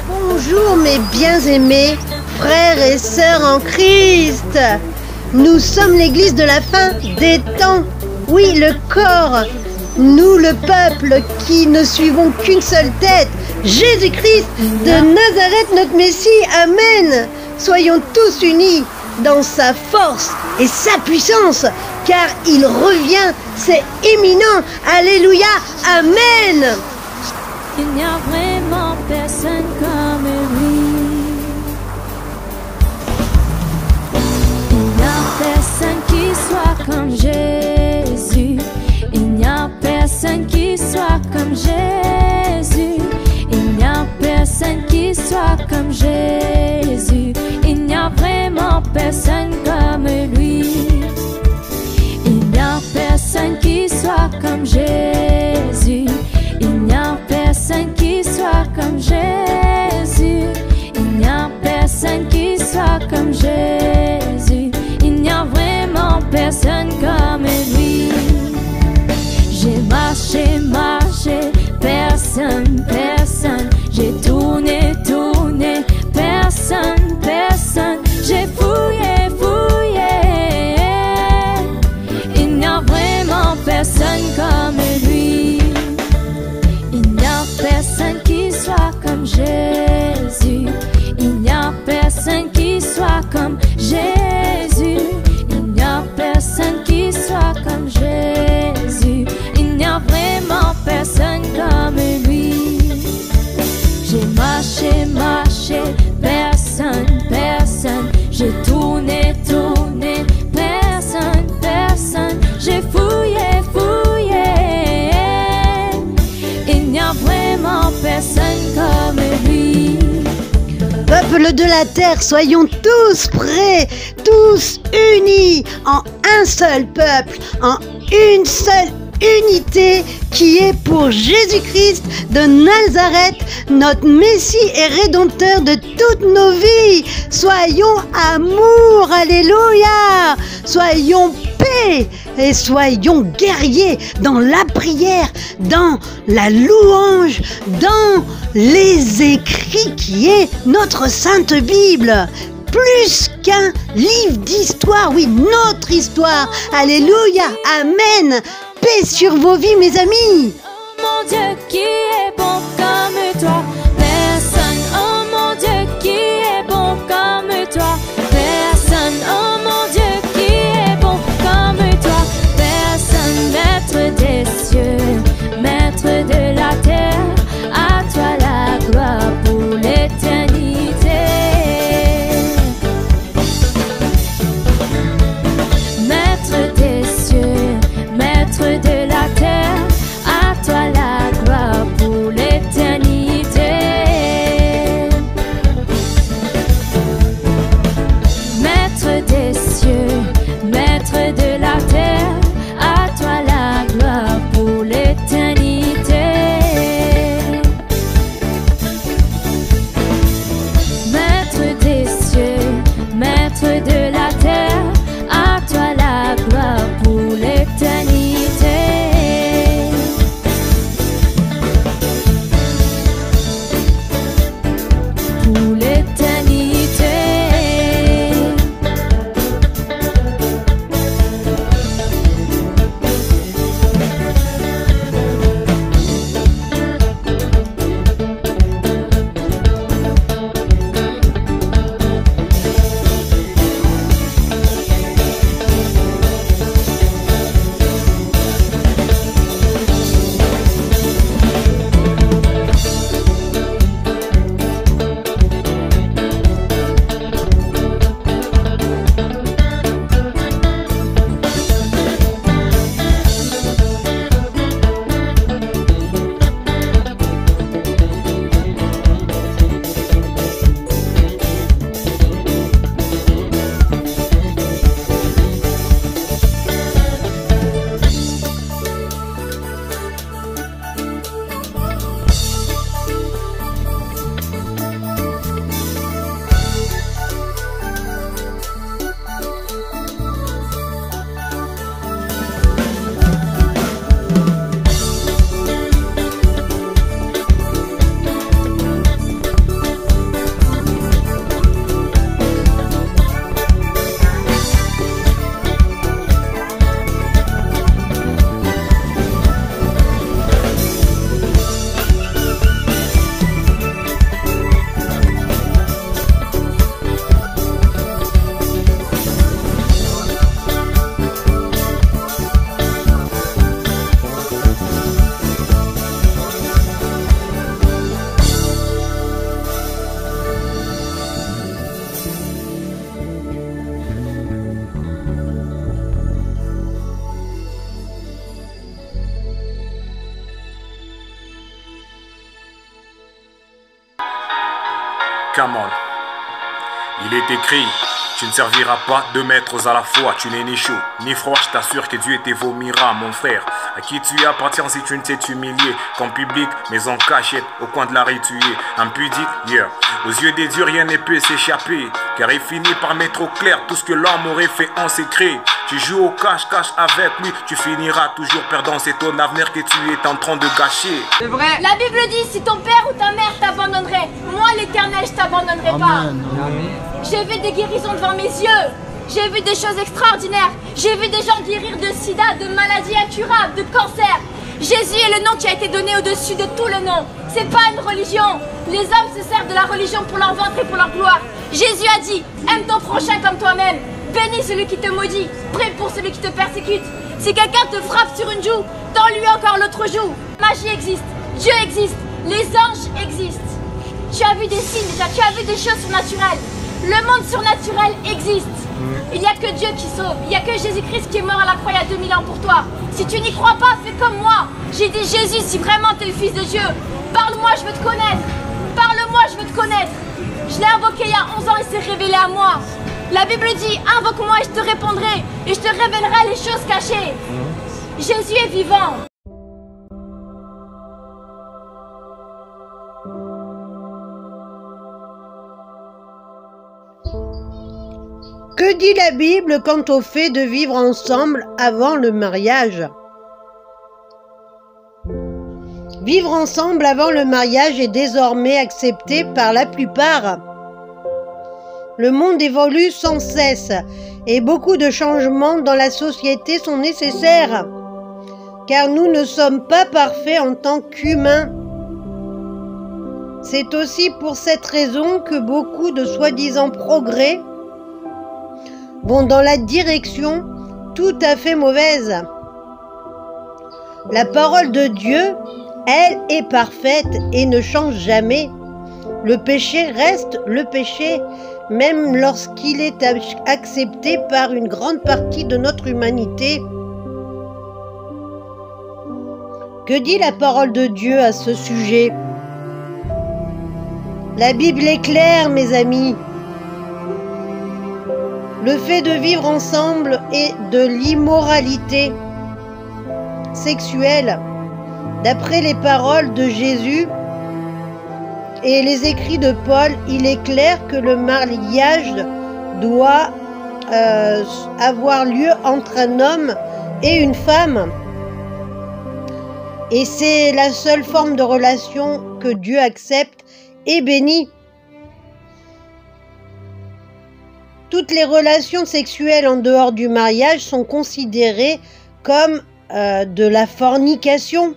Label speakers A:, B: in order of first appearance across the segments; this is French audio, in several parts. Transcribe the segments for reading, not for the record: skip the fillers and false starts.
A: Bonjour mes bien-aimés, frères et sœurs en Christ. Nous sommes l'église de la fin des temps. Oui, le corps. Nous, le peuple, qui ne suivons qu'une seule tête, Jésus-Christ de Nazareth, notre Messie. Amen. Soyons tous unis dans sa force et sa puissance, car il revient, c'est imminent. Alléluia. Amen.
B: Il n'y a vraiment personne comme lui. Il n'y a personne qui soit comme Jésus. Il n'y a personne qui soit comme Jésus. Il n'y a personne qui soit comme Jésus. Il n'y a vraiment personne comme lui. Il n'y a personne qui soit comme Jésus. Il n'y a personne qui soit comme Jésus. Il n'y a personne qui soit comme Jésus. Il n'y a vraiment personne comme lui. J'ai marché, marché, personne, personne. J'ai tourné, tourné, personne, personne. J'ai fouillé, fouillé. Il n'y a vraiment personne comme lui. Il n'y a personne qui soit comme Jésus. Il n'y a personne qui soit comme Jésus. Il n'y a personne qui soit comme Jésus. Il n'y a vraiment personne comme lui. J'ai marché, marché, personne, personne. J'ai tourné, tourné, personne, personne. J'ai fouillé, fouillé. Il n'y a vraiment personne comme lui.
A: Peuple de la terre, soyons tous prêts, tous unis en un seul peuple, en une seule unité qui est pour Jésus-Christ de Nazareth, notre Messie et Rédempteur de toutes nos vies. Soyons amour, alléluia. Soyons paix et soyons guerriers dans la prière, dans la louange, dans les écrits qui est notre Sainte Bible. Plus qu'un livre d'histoire, oui, notre histoire. Alléluia, amen. Paix sur vos vies, mes amis.
B: Oh mon Dieu, qui est bon comme toi. Personne, oh mon Dieu, qui est bon comme toi. Personne, oh mon Dieu, qui est bon comme toi. Personne, maître des cieux, maître de la terre. À toi la gloire pour l'éternité. Maître des cieux, maître de la terre, à toi la gloire
C: Come on. Il est écrit, tu ne serviras pas deux maîtres à la fois. Tu n'es ni chaud ni froid, je t'assure que Dieu te vomira, mon frère. À qui tu appartiens si tu ne sais t'humilier? Qu'en public, mais en cachette, au coin de la rue tu es impudique, yeah. Aux yeux des dieux, rien ne peut s'échapper, car il finit par mettre au clair tout ce que l'homme aurait fait en secret. Tu joues au cache-cache avec lui, tu finiras toujours perdant. C'est ton avenir que tu es en train de gâcher.
D: C'est vrai.
E: La Bible dit, si ton père ou ta mère t'abandonnerait, moi l'Éternel, je t'abandonnerai pas. J'ai vu des guérisons devant mes yeux. J'ai vu des choses extraordinaires. J'ai vu des gens guérir de sida, de maladies incurables, de cancer. Jésus est le nom qui a été donné au-dessus de tout le nom. C'est pas une religion. Les hommes se servent de la religion pour leur ventre et pour leur gloire. Jésus a dit, aime ton prochain comme toi-même. Bénis celui qui te maudit. Prie pour celui qui te persécute. Si quelqu'un te frappe sur une joue, tends-lui encore l'autre joue. Magie existe. Dieu existe. Les anges existent. Tu as vu des signes déjà. Tu as vu des choses surnaturelles. Le monde surnaturel existe. Il n'y a que Dieu qui sauve. Il n'y a que Jésus-Christ qui est mort à la croix il y a 2000 ans pour toi. Si tu n'y crois pas, fais comme moi. J'ai dit, Jésus, si vraiment tu es le Fils de Dieu, parle-moi, je veux te connaître. Parle-moi, je veux te connaître. Je l'ai invoqué il y a 11 ans, il s'est révélé à moi. La Bible dit, invoque-moi et je te répondrai. Et je te révélerai les choses cachées. Jésus est vivant.
A: Que dit la Bible quant au fait de vivre ensemble avant le mariage? Vivre ensemble avant le mariage est désormais accepté par la plupart. Le monde évolue sans cesse et beaucoup de changements dans la société sont nécessaires, car nous ne sommes pas parfaits en tant qu'humains. C'est aussi pour cette raison que beaucoup de soi-disant progrès vont dans la direction tout à fait mauvaise. La parole de Dieu, elle, est parfaite et ne change jamais. Le péché reste le péché, même lorsqu'il est accepté par une grande partie de notre humanité. Que dit la parole de Dieu à ce sujet? La Bible est claire, mes amis. Le fait de vivre ensemble est de l'immoralité sexuelle. D'après les paroles de Jésus et les écrits de Paul, il est clair que le mariage doit avoir lieu entre un homme et une femme. Et c'est la seule forme de relation que Dieu accepte et bénit. Toutes les relations sexuelles en dehors du mariage sont considérées comme de la fornication.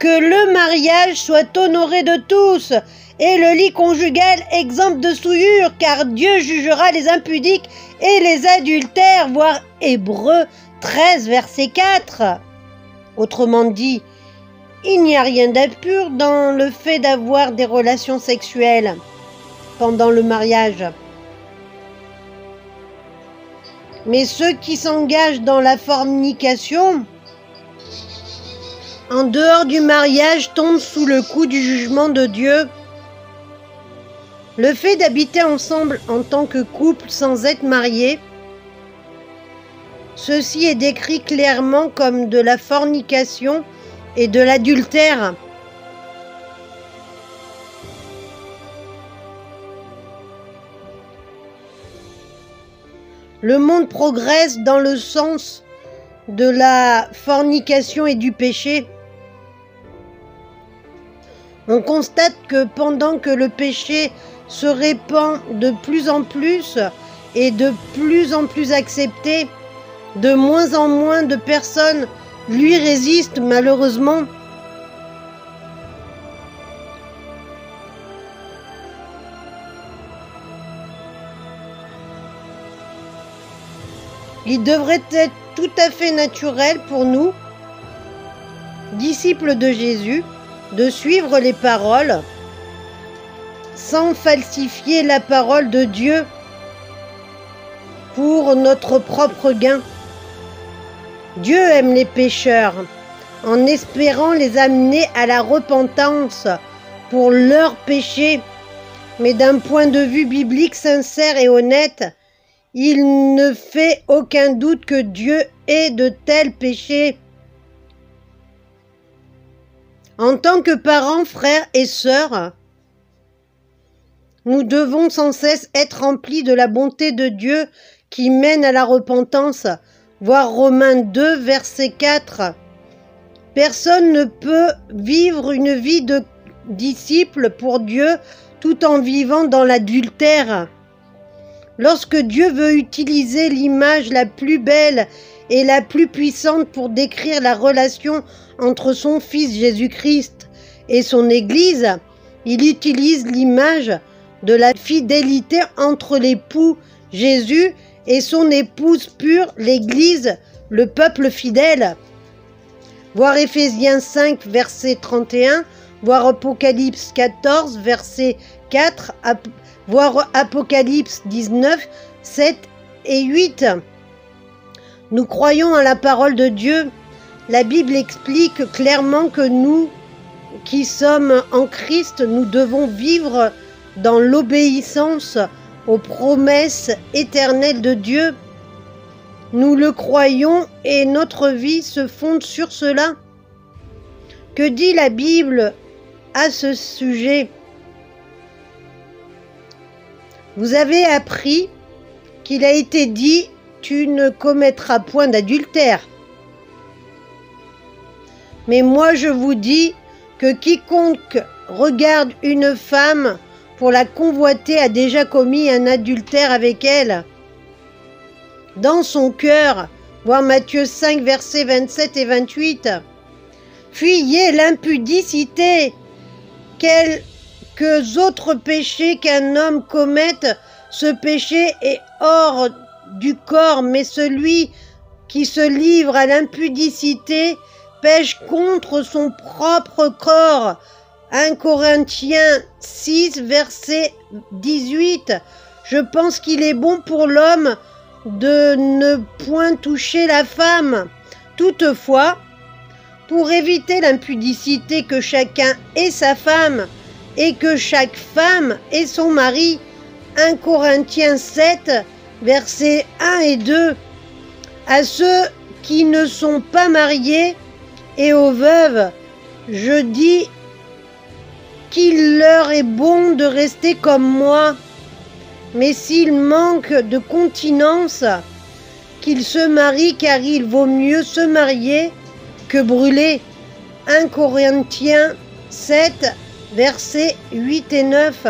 A: Que le mariage soit honoré de tous et le lit conjugal exempt de souillure, car Dieu jugera les impudiques et les adultères, voir Hébreux 13, verset 4. Autrement dit, il n'y a rien d'impur dans le fait d'avoir des relations sexuelles pendant le mariage. Mais ceux qui s'engagent dans la fornication, en dehors du mariage, tombent sous le coup du jugement de Dieu. Le fait d'habiter ensemble en tant que couple sans être mariés, ceci est décrit clairement comme de la fornication et de l'adultère. Le monde progresse dans le sens de la fornication et du péché. On constate que pendant que le péché se répand de plus en plus et de plus en plus accepté, de moins en moins de personnes lui résistent malheureusement. Il devrait être tout à fait naturel pour nous, disciples de Jésus, de suivre les paroles sans falsifier la parole de Dieu pour notre propre gain. Dieu aime les pécheurs en espérant les amener à la repentance pour leurs péchés. Mais d'un point de vue biblique sincère et honnête, il ne fait aucun doute que Dieu ait de tels péchés. En tant que parents, frères et sœurs, nous devons sans cesse être remplis de la bonté de Dieu qui mène à la repentance. Voir Romains 2, verset 4. Personne ne peut vivre une vie de disciple pour Dieu tout en vivant dans l'adultère. Lorsque Dieu veut utiliser l'image la plus belle et la plus puissante pour décrire la relation entre son Fils Jésus-Christ et son Église, il utilise l'image de la fidélité entre l'époux Jésus et son épouse pure, l'Église, le peuple fidèle. Voir Éphésiens 5, verset 31, voir Apocalypse 14, verset 4, voir Apocalypse 19, 7 et 8. Nous croyons à la parole de Dieu. La Bible explique clairement que nous, qui sommes en Christ, nous devons vivre dans l'obéissance aux promesses éternelles de Dieu. Nous le croyons et notre vie se fonde sur cela. Que dit la Bible à ce sujet? Vous avez appris qu'il a été dit « Tu ne commettras point d'adultère ». Mais moi je vous dis que quiconque regarde une femme pour la convoiter a déjà commis un adultère avec elle. Dans son cœur, voir Matthieu 5, versets 27 et 28. Fuyez l'impudicité. Quelques autres péchés qu'un homme commette, ce péché est hors du corps, mais celui qui se livre à l'impudicité pêche contre son propre corps. 1 Corinthiens 6, verset 18. Je pense qu'il est bon pour l'homme de ne point toucher la femme. Toutefois, pour éviter l'impudicité, que chacun ait sa femme et que chaque femme ait son mari. 1 Corinthiens 7, versets 1 et 2. À ceux qui ne sont pas mariés et aux veuves, je dis qu'il leur est bon de rester comme moi. Mais s'ils manquent de continence, qu'ils se marient, car il vaut mieux se marier que brûler. 1 Corinthiens 7, versets 8 et 9.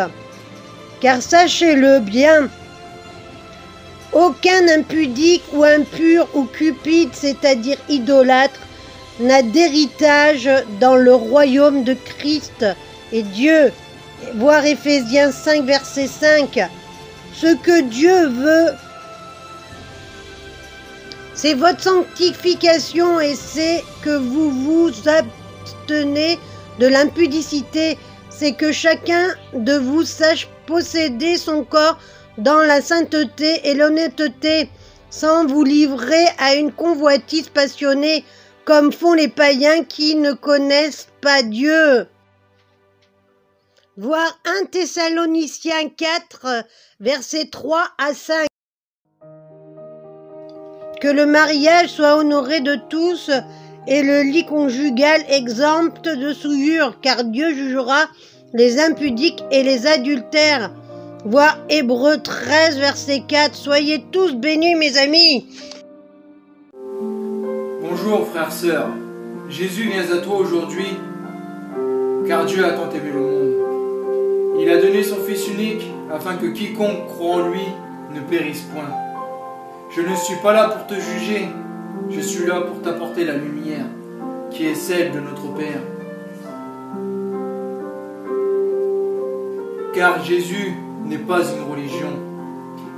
A: Car sachez-le bien, aucun impudique ou impur ou cupide, c'est-à-dire idolâtre, n'a d'héritage dans le royaume de Christ et Dieu. Voir Éphésiens 5, verset 5. Ce que Dieu veut, c'est votre sanctification et c'est que vous vous abstenez de l'impudicité. C'est que chacun de vous sache posséder son corps dans la sainteté et l'honnêteté, sans vous livrer à une convoitise passionnée, comme font les païens qui ne connaissent pas Dieu. Voir 1 Thessaloniciens 4, versets 3 à 5. Que le mariage soit honoré de tous et le lit conjugal exempt de souillure, car Dieu jugera les impudiques et les adultères. Voir Hébreux 13, verset 4. Soyez tous bénis, mes amis.
D: Bonjour frères, sœurs. Jésus vient à toi aujourd'hui, car Dieu a tant aimé le monde. Il a donné son Fils unique, afin que quiconque croit en lui ne périsse point. Je ne suis pas là pour te juger, je suis là pour t'apporter la lumière, qui est celle de notre Père. Car Jésus n'est pas une religion.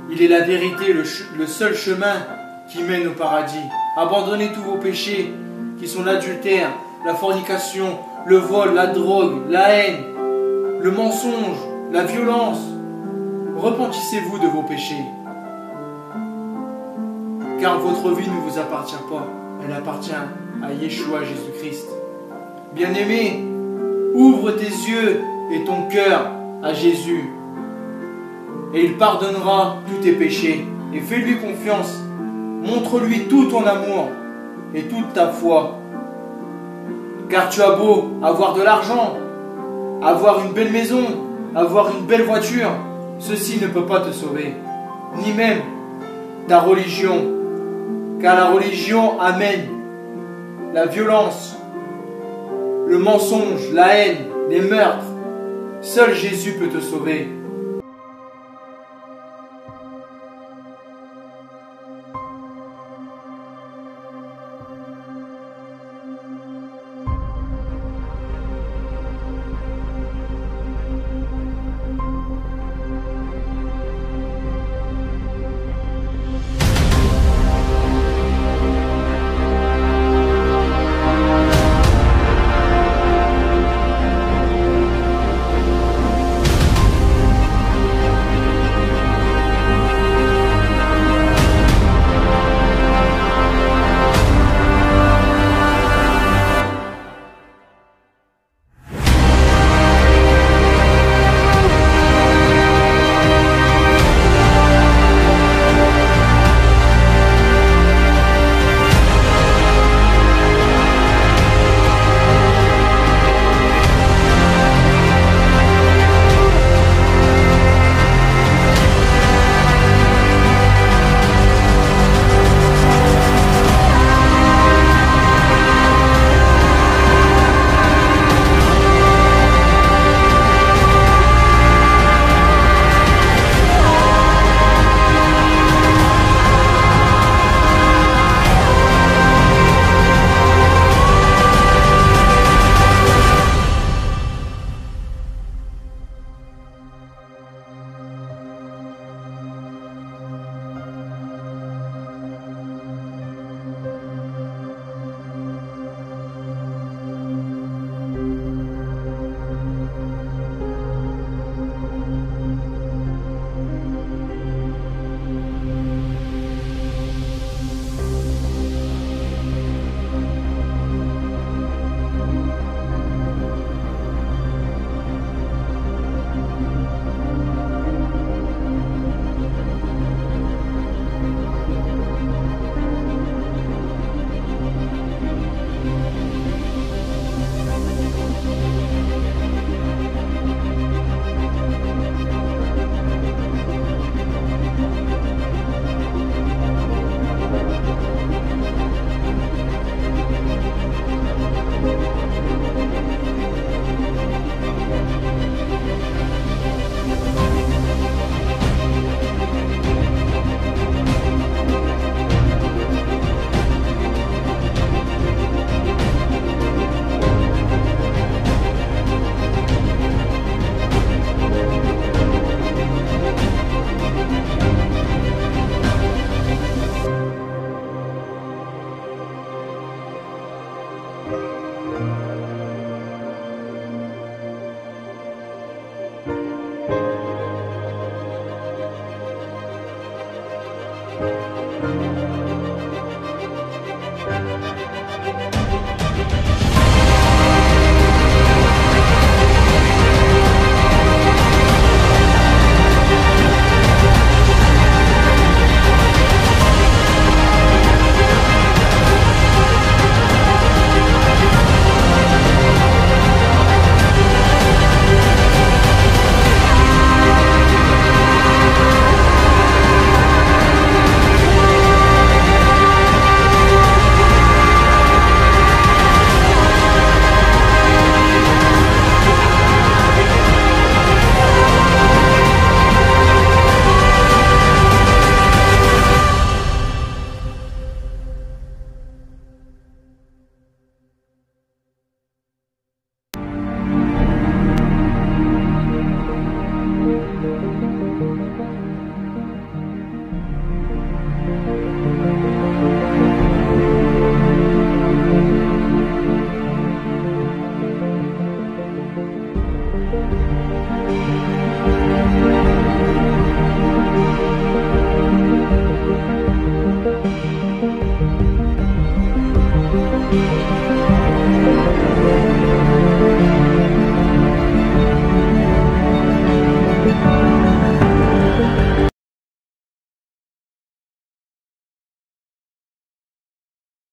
D: Il est la vérité, le seul chemin qui mène au paradis. Abandonnez tous vos péchés, qui sont l'adultère, la fornication, le vol, la drogue, la haine, le mensonge, la violence. Repentissez-vous de vos péchés. Car votre vie ne vous appartient pas, elle appartient à Yeshua Jésus-Christ. Bien-aimé, ouvre tes yeux et ton cœur à Jésus. Et il pardonnera tous tes péchés. Et fais-lui confiance. Montre-lui tout ton amour et toute ta foi. Car tu as beau avoir de l'argent, avoir une belle maison, avoir une belle voiture, ceci ne peut pas te sauver. Ni même ta religion. Car la religion amène la violence, le mensonge, la haine, les meurtres. Seul Jésus peut te sauver.